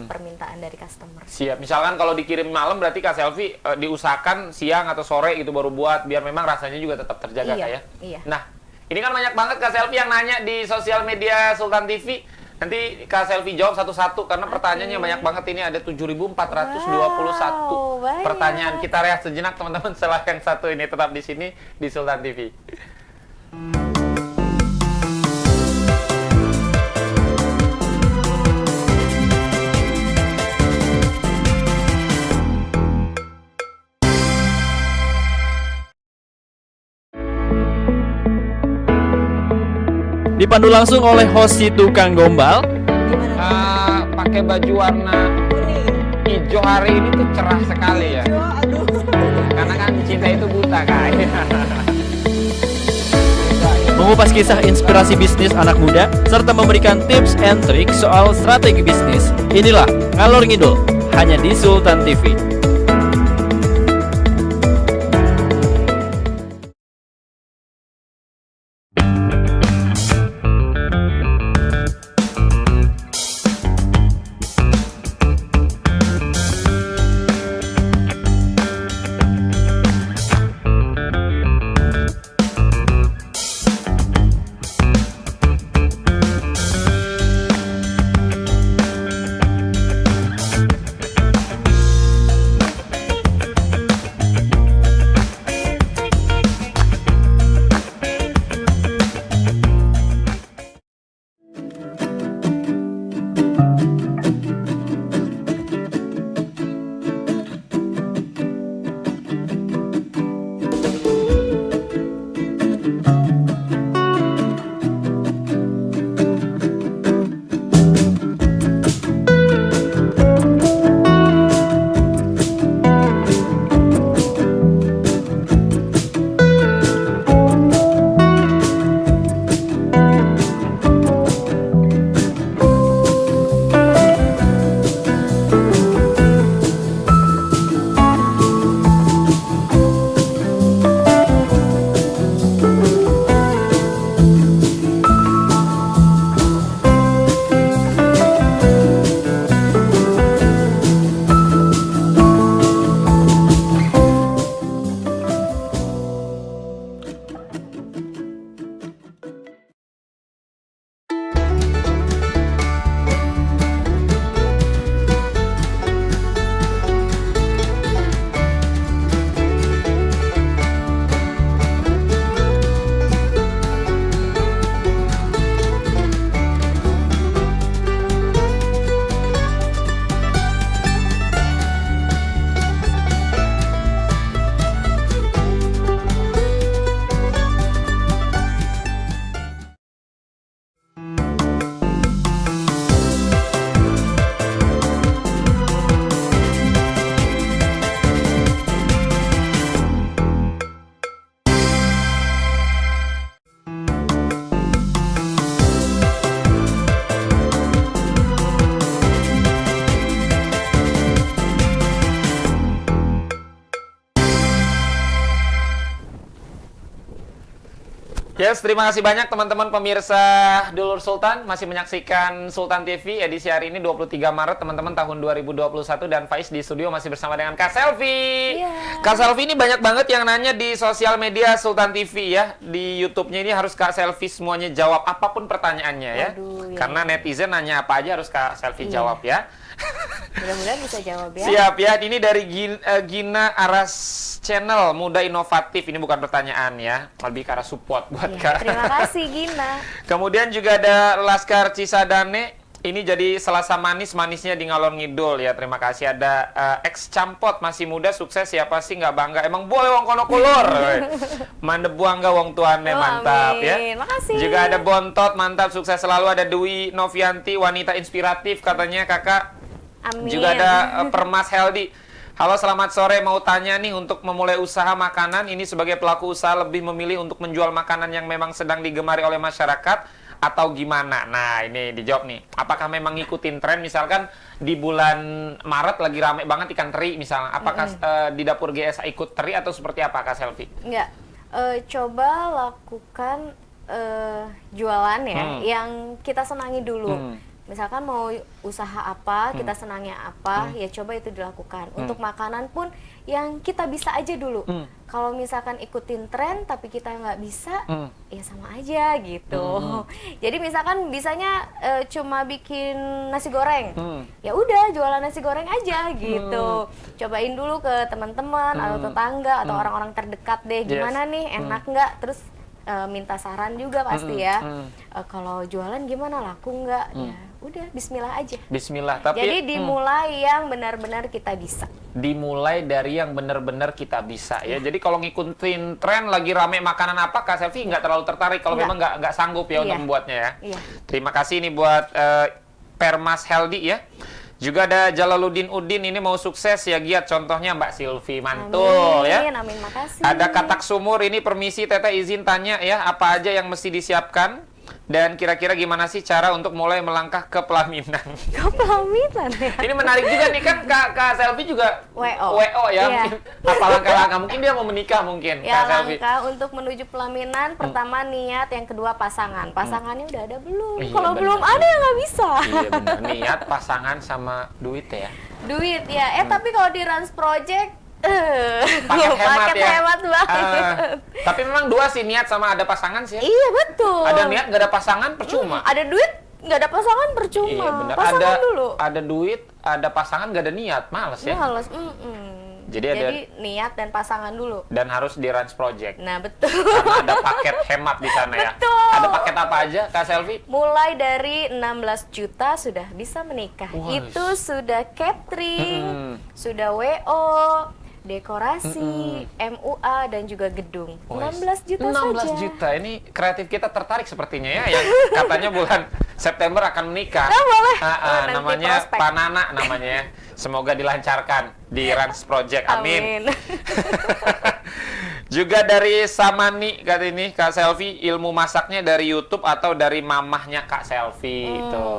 permintaan dari customer. Siap. Misalkan kalau dikirim malam berarti Kak Selvi diusahakan siang atau sore itu baru buat biar memang rasanya juga tetap terjaga Iya, Kak ya. iya. Nah, Ini kan banyak banget Kak Selfie yang nanya di sosial media Sultan TV. Nanti Kak Selfie jawab satu-satu karena pertanyaannya banyak banget. Ini ada 7.421 Wow, pertanyaan. Kita rehat sejenak teman-teman setelah yang satu ini. Tetap di sini di Sultan TV. Dipandu langsung oleh host si tukang gombal. Pakai baju warna hijau hari ini tuh cerah sekali ya. Karena kan cinta itu buta kan. Mengupas kisah inspirasi bisnis anak muda serta memberikan tips and trik soal strategi bisnis. Inilah Ngalor Ngidul hanya di Sultan TV. Yes, terima kasih banyak teman-teman pemirsa Dulur Sultan masih menyaksikan Sultan TV edisi hari ini 23 Maret teman-teman tahun 2021 dan Faiz di studio masih bersama dengan Kak Selfie. Kak Selfie ini banyak banget yang nanya di sosial media Sultan TV ya. Di YouTube-nya ini harus Kak Selfie semuanya jawab apapun pertanyaannya ya. Waduh, Karena netizen nanya apa aja harus Kak Selfie jawab ya. Mudah-mudahan bisa jawab ya. Siap ya, ini dari Gina Aras Channel Muda Inovatif. Ini bukan pertanyaan ya, lebih ke arah support buat Kak. Terima kasih Gina. Kemudian juga ada Laskar Cisadane. Ini jadi Selasa manis-manisnya di Ngalor Ngidul ya. Terima kasih. Ada ex Campot, masih muda, sukses, siapa sih nggak bangga? Emang boleh wong kono kulur. Mandep buangga wong tuane, mantap ya. Makasih. Juga ada Bontot, mantap, sukses selalu. Ada Dwi Novianti, wanita inspiratif katanya kakak. Amin. Juga ada Permas Heldi. Halo, selamat sore. Mau tanya nih, untuk memulai usaha makanan ini sebagai pelaku usaha lebih memilih untuk menjual makanan yang memang sedang digemari oleh masyarakat atau gimana? Nah, ini dijawab nih. Apakah memang ngikutin tren? Misalkan di bulan Maret lagi rame banget ikan teri misalnya. Apakah di dapur GSA ikut teri atau seperti apa Kak Selfie? Enggak. Coba lakukan jualan ya yang kita senangi dulu. misalkan mau usaha apa, kita senangnya apa, ya coba itu dilakukan. Untuk makanan pun yang kita bisa aja dulu. Kalau misalkan ikutin tren tapi kita nggak bisa, ya sama aja gitu. Jadi misalkan bisanya cuma bikin nasi goreng, ya udah jualan nasi goreng aja gitu. Cobain dulu ke teman-teman atau tetangga atau orang-orang terdekat deh, gimana nih, enak nggak? Terus minta saran juga pasti ya. Kalau jualan gimana, laku nggak? Ya udah, Bismillah aja. Bismillah. Tapi Jadi dimulai yang benar-benar kita bisa. dimulai dari yang benar-benar kita bisa ya. Jadi kalau ngikutin tren lagi rame makanan apa, Kak Selvi nggak terlalu tertarik kalau memang nggak sanggup ya untuk membuatnya ya. Terima kasih nih buat Permas Healthy ya. Juga ada Jalaluddin Udin, ini mau sukses ya Giat, contohnya Mbak Silvi, mantul ya. Amin, makasih. Ada Katak Sumur, ini permisi Teteh izin tanya ya, apa aja yang mesti disiapkan? Dan kira-kira gimana sih cara untuk mulai melangkah ke pelaminan? Ke pelaminan ya? Ini menarik juga nih kan, Kak Selvi juga WO ya. Iya. Mungkin, apa langkah-langkah? Mungkin dia mau menikah mungkin, Ya, Kak Selvi. langkah untuk menuju pelaminan, pertama niat, yang kedua pasangan. Pasangannya udah ada belum? Iya, Kalau benar. belum ada ya nggak bisa. Iya benar, niat, pasangan, sama duit ya. Duit ya, tapi kalau di Rans Project, Paket hemat ya. hemat banget. Tapi memang dua sih, niat sama ada pasangan sih ya. Iya betul. Ada niat nggak ada pasangan percuma. Ada duit, nggak ada pasangan percuma. Iya benar. Pasangan dulu. Ada duit, ada pasangan nggak ada niat, males ya. Males. Jadi ada niat dan pasangan dulu. dan harus di Rans Project. Nah betul. Karena ada paket hemat di sana ya. Betul. Ada paket apa aja, Kak Selvi? Mulai dari 16 juta sudah bisa menikah. Wah. Itu sudah catering, sudah WO, dekorasi, MUA dan juga gedung. 16 juta 16 saja. juta. Ini kreatif kita tertarik sepertinya ya, yang katanya bulan September akan menikah. Boleh. Nanti Namanya prospek. Panana namanya ya. Semoga dilancarkan di Rans Project. Amin. Juga dari Samani kata ini, Kak Selvi, ilmu masaknya dari YouTube atau dari mamahnya Kak Selvi itu?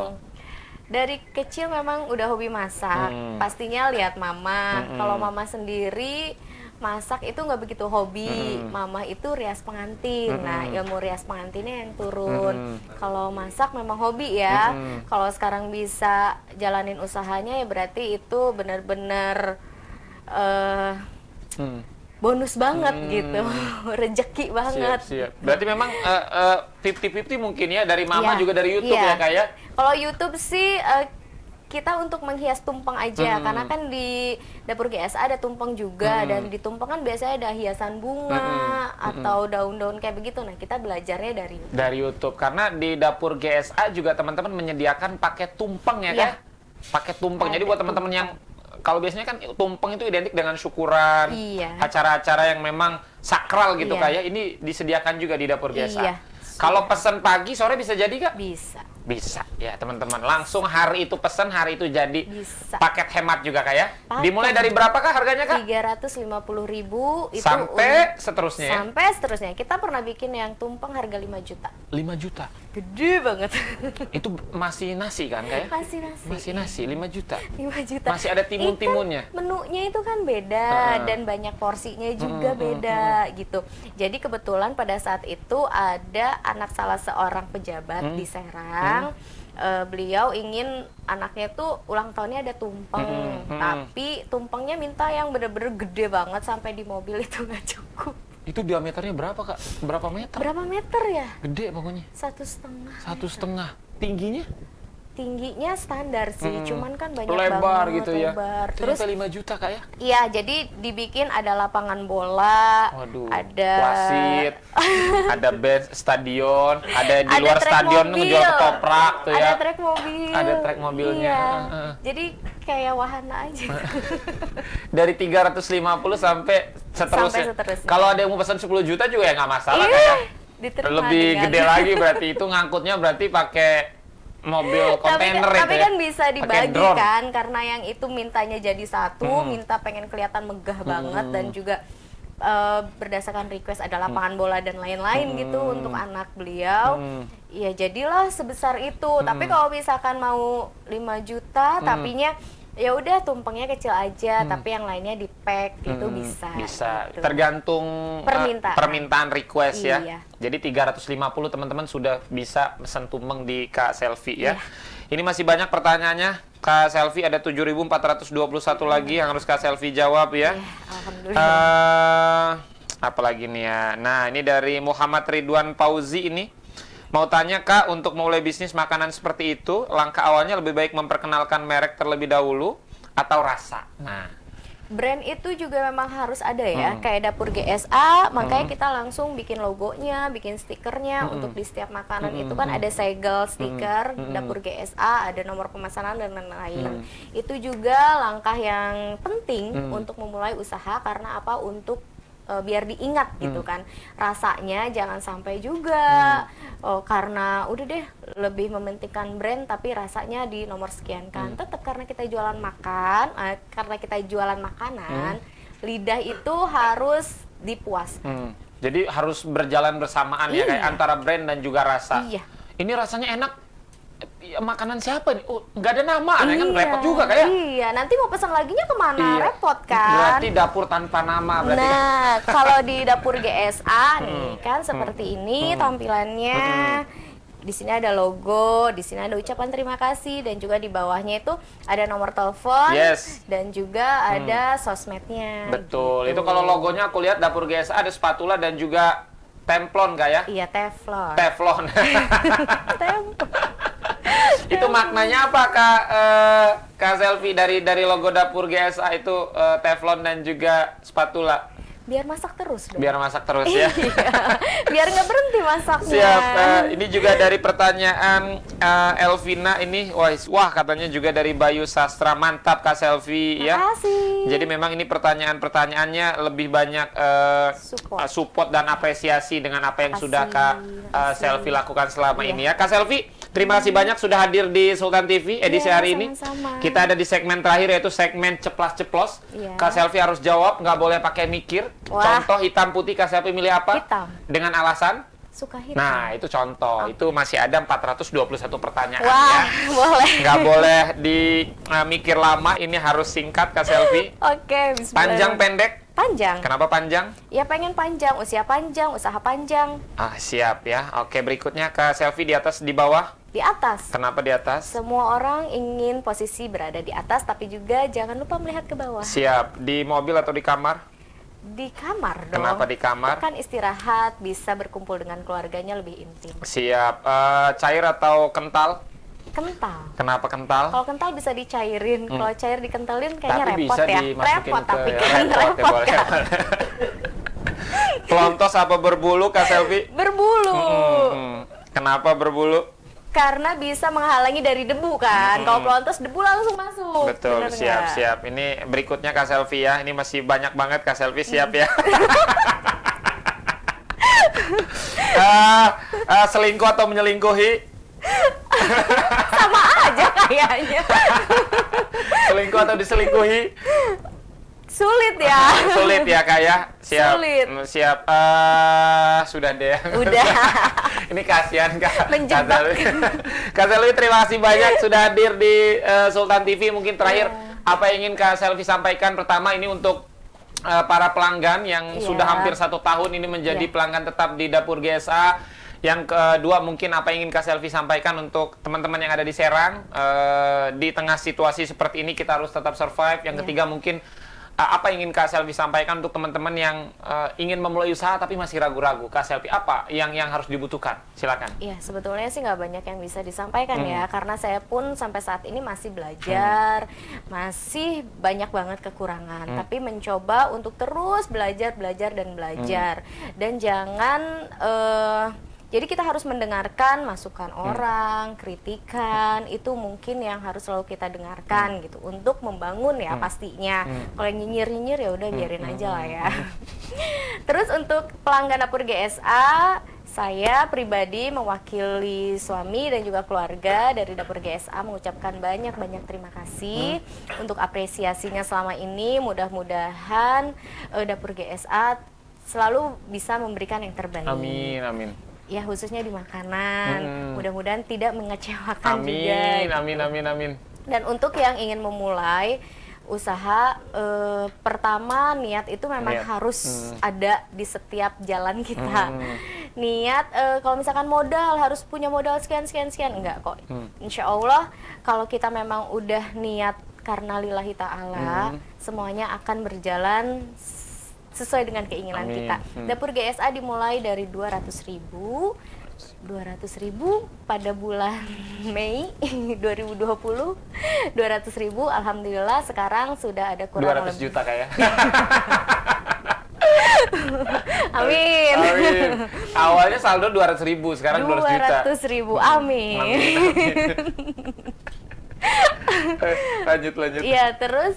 Dari kecil memang udah hobi masak. Pastinya lihat mama. Kalau mama sendiri masak itu nggak begitu hobi. Mama itu rias pengantin. Nah, ilmu rias pengantinnya yang turun. Kalau masak memang hobi ya. Kalau sekarang bisa jalanin usahanya ya berarti itu benar-benar bonus banget gitu. Rezeki banget. Siap. Berarti memang 50-50 mungkin ya, dari mama Iya, juga dari YouTube iya. ya Kak ya? Kalau YouTube sih kita untuk menghias tumpeng aja, karena kan di dapur GSA ada tumpeng juga, dan di tumpeng kan biasanya ada hiasan bunga atau daun-daun kayak begitu. Nah, kita belajarnya dari YouTube. Dari YouTube, karena di dapur GSA juga teman-teman menyediakan paket tumpeng ya Iya. Kak? Paket tumpeng. Jadi Paket buat teman-teman yang kalau biasanya kan tumpeng itu identik dengan syukuran, Iya. acara-acara yang memang sakral gitu Iya. kayak ini disediakan juga di dapur GSA. Iya. Kalau pesan pagi sore bisa jadi Kak? Bisa. Bisa ya teman-teman, langsung hari itu pesan, hari itu jadi. Bisa. Paket hemat juga Kak ya? Paket. Dimulai dari berapa Kak harganya Kak? 350.000 itu Sampai seterusnya ya? sampai seterusnya. Kita pernah bikin yang tumpeng harga 5 juta. 5 juta. Gede banget. Itu masih nasi kan Kak ya? Masih nasi. Masih nasi, 5 juta. 5 juta. Masih ada timun-timunnya. Kan menunya itu kan beda dan banyak porsinya juga beda gitu. Jadi kebetulan pada saat itu ada anak salah seorang pejabat di Serang. Beliau ingin anaknya tuh ulang tahunnya ada tumpeng, tapi tumpengnya minta yang bener-bener gede banget sampai di mobil itu nggak cukup. Itu diameternya berapa Kak? Berapa meter? Berapa meter ya? Gede pokoknya. 1,5. 1,5. Tingginya? Tingginya standar sih, cuman kan banyak Lebar banget, gitu ya. lebar. Itu Terus sampai 5 juta Kak ya? iya, jadi dibikin ada lapangan bola, Waduh, ada wasit, ada band stadion, ada di Ada luar trek stadion mobil. ngejual ketoprak tuh ya. ada trek mobil, Ada trek mobilnya. iya. Heeh. Jadi kayak wahana aja. Dari 350 sampai seterusnya. Sampai seterusnya. Kalau ada yang mau pesan 10 juta juga ya nggak masalah Iya, Kak ya. diterima Lebih dengan- gede lagi berarti itu ngangkutnya berarti pakai mobil kontainer tapi itu ya. kan bisa Pakai dibagi drone. kan, karena yang itu mintanya jadi satu, minta pengen kelihatan megah banget, dan juga berdasarkan request ada lapangan bola dan lain-lain gitu untuk anak beliau. Ya jadilah sebesar itu. Tapi kalau misalkan mau 5 juta tapinya ya udah tumpengnya kecil aja, tapi yang lainnya di pack itu bisa. Bisa, gitu. tergantung Permintaan. request ya. Iya. Jadi 350 teman-teman sudah bisa pesan tumpeng di Kak Selvi ya. Iya. Ini masih banyak pertanyaannya. Kak Selvi ada 7.421 lagi yang harus Kak Selvi jawab ya. Alhamdulillah. Apalagi nih ya. Nah, ini dari Muhammad Ridwan Pauzi ini. Mau tanya Kak, untuk mulai bisnis makanan seperti itu, langkah awalnya lebih baik memperkenalkan merek terlebih dahulu atau rasa? Nah, Brand itu juga memang harus ada ya, kayak Dapur GSA, makanya kita langsung bikin logonya, bikin stikernya untuk di setiap makanan itu kan ada segel stiker Dapur GSA, ada nomor pemesanan dan lain-lain. Itu juga langkah yang penting untuk memulai usaha karena apa? Untuk biar diingat gitu kan, rasanya jangan sampai juga karena udah deh lebih mementingkan brand tapi rasanya di nomor sekian kan. Tetap karena kita jualan makan, karena kita jualan makanan, lidah itu harus dipuaskan. jadi harus berjalan bersamaan ya, kayak antara brand dan juga rasa. Iya. Ini rasanya enak. Makanan siapa nih? Oh, nggak ada nama, kan repot juga kayak. Iya, nanti mau pesan laginya kemana? Repot kan? Berarti dapur tanpa nama berarti. Nah, kalau di Dapur GSA nih kan seperti ini tampilannya. Di sini ada logo, di sini ada ucapan terima kasih dan juga di bawahnya itu ada nomor telepon dan juga ada sosmednya. Betul. Gitu. Itu kalau logonya aku lihat Dapur GSA ada spatula dan juga templon nggak ya? Iya, teflon. Teflon. Templon. Itu maknanya apa Kak Selvi dari logo Dapur GSA itu teflon dan juga spatula? Biar masak terus dong. Biar masak terus ya. Iya. Biar nggak berhenti masaknya. Siap. Ini juga dari pertanyaan Elvina ini. Wah, katanya juga dari Bayu Sastra. Mantap Kak Selvi ya. Makasih. Jadi memang ini pertanyaannya lebih banyak support dan apresiasi dengan apa yang sudah Kak Selvi lakukan selama ini ya. Kak Selvi, terima kasih banyak sudah hadir di Sultan TV edisi hari ini. Sama-sama. Kita ada di segmen terakhir yaitu segmen ceplas-ceplos. Kak Selvi harus jawab, nggak boleh pakai mikir. Contoh hitam putih, Kak Selvi milih apa? Hitam. Dengan alasan? Suka hitam. Nah, itu contoh. Itu masih ada 421 pertanyaan Wah, ya. boleh. Nggak boleh mikir lama, ini harus singkat Kak Selvi. Oke, bismillah. Panjang pendek? Panjang. Kenapa panjang? Ya pengen panjang, usia panjang, usaha panjang. Siap ya. Oke, berikutnya Kak Selvi di atas, di bawah? Di atas. Kenapa di atas? Semua orang ingin posisi berada di atas, tapi juga jangan lupa melihat ke bawah. Siap. Di mobil atau di kamar? Di kamar dong. Kenapa di kamar? Kan istirahat, bisa berkumpul dengan keluarganya lebih intim. Siap. Cair atau kental? Kental. Kenapa kental? Kalau kental bisa dicairin, kalau cair dikentalin kayaknya Tapi repot bisa ya. dimasukin Repot ke tapi kan repot boleh. kan. Pelontos apa berbulu Kak Selvi? Berbulu. Kenapa berbulu? Karena bisa menghalangi dari debu kan. Kalau pelontos debu langsung masuk. Betul, Bener siap, nggak? siap. Ini berikutnya Kak Selvi ya. Ini masih banyak banget Kak Selvi, siap ya. Selingkuh atau menyelingkuhi? Sama aja kayaknya. Selingkuh atau diselingkuhi? Sulit ya. Sulit ya Kak ya. Siap. Sulit. Siap. Sudah deh. Udah. Ini kasihan Kak. Menjebak. Kak Selvi, terima kasih banyak sudah hadir di Sultan TV. Mungkin terakhir apa yang ingin Kak Selvi sampaikan? Pertama ini untuk para pelanggan yang sudah hampir 1 tahun ini menjadi pelanggan tetap di Dapur GSA. Yang kedua mungkin apa yang ingin Kak Selvi sampaikan untuk teman-teman yang ada di Serang. Di tengah situasi seperti ini kita harus tetap survive. Yang ketiga mungkin apa yang ingin Kak Selvi sampaikan untuk teman-teman yang ingin memulai usaha tapi masih ragu-ragu? Kak Selvi, apa yang harus dibutuhkan? Silakan. Iya, sebetulnya sih nggak banyak yang bisa disampaikan ya, karena saya pun sampai saat ini masih belajar, masih banyak banget kekurangan. Tapi mencoba untuk terus belajar dan belajar, dan jangan jadi kita harus mendengarkan masukan orang, kritikan, itu mungkin yang harus selalu kita dengarkan gitu untuk membangun ya pastinya. Kalau yang nyinyir ya udah biarin aja lah ya. Terus untuk pelanggan Dapur GSA, saya pribadi mewakili suami dan juga keluarga dari Dapur GSA mengucapkan banyak terima kasih untuk apresiasinya selama ini. Mudah-mudahan Dapur GSA selalu bisa memberikan yang terbaik. Amin, amin. Ya khususnya di makanan, mudah-mudahan tidak mengecewakan juga. Amin. Dan untuk yang ingin memulai usaha, pertama niat itu memang harus ada di setiap jalan kita. niat kalau misalkan modal harus punya modal sekian enggak kok. Insya Allah kalau kita memang udah niat karena lillahi ta'ala, semuanya akan berjalan sesuai dengan keinginan Amin. kita. Dapur GSA dimulai dari 200.000 pada bulan Mei 2020, 200.000, alhamdulillah sekarang sudah ada kurang 200 juta kayak. Amin. Amin. Awalnya saldo 200.000, sekarang 200 juta. 200.000, amin. Lanjut. Iya, terus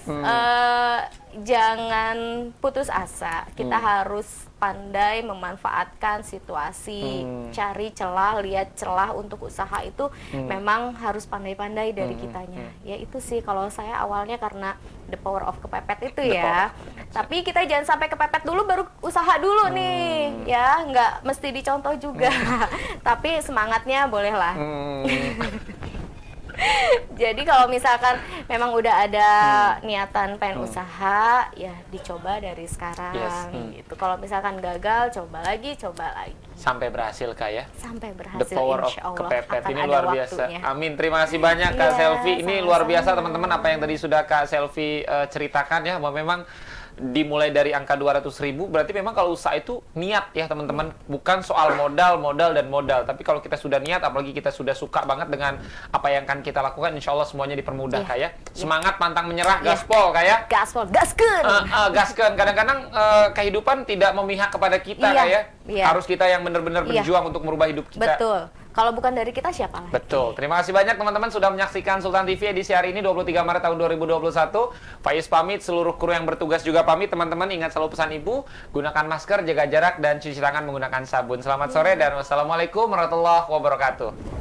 jangan putus asa. Kita harus pandai memanfaatkan situasi, cari celah, lihat celah untuk usaha itu memang harus pandai-pandai dari kitanya. Ya itu sih kalau saya awalnya karena the power of kepepet itu ya. Tapi kita jangan sampai kepepet dulu baru usaha dulu nih, ya nggak mesti dicontoh juga. Tapi semangatnya bolehlah. Jadi kalau misalkan memang udah ada niatan pengen usaha, ya dicoba dari sekarang gitu. Kalau misalkan gagal, coba lagi. Sampai berhasil Kak ya. Sampai berhasil, The power of insya Allah kepepet akan ini ada luar waktunya. biasa. Amin. Terima kasih banyak Kak Iya, Selvi. Ini luar biasa sama-sama. teman-teman apa yang tadi sudah Kak Selvi ceritakan ya, bahwa memang dimulai dari angka 200.000, berarti memang kalau usaha itu niat ya teman-teman, bukan soal modal, tapi kalau kita sudah niat, apalagi kita sudah suka banget dengan apa yang akan kita lakukan, insya Allah semuanya dipermudah Iya. Kak ya. Semangat, pantang menyerah, Iya. gaspol Kak ya. Gaspol, gaskeun. Gaskan. Kadang-kadang kehidupan tidak memihak kepada kita Iya, Kak ya. iya. Harus kita yang benar-benar Iya. berjuang untuk merubah hidup kita. Betul. Kalau bukan dari kita siapa lagi? Betul. Terima kasih banyak teman-teman sudah menyaksikan Sultan TV edisi hari ini 23 Maret tahun 2021. Faiz pamit, seluruh kru yang bertugas juga pamit. Teman-teman ingat selalu pesan Ibu, gunakan masker, jaga jarak dan cuci tangan menggunakan sabun. Selamat sore dan wassalamualaikum warahmatullahi wabarakatuh.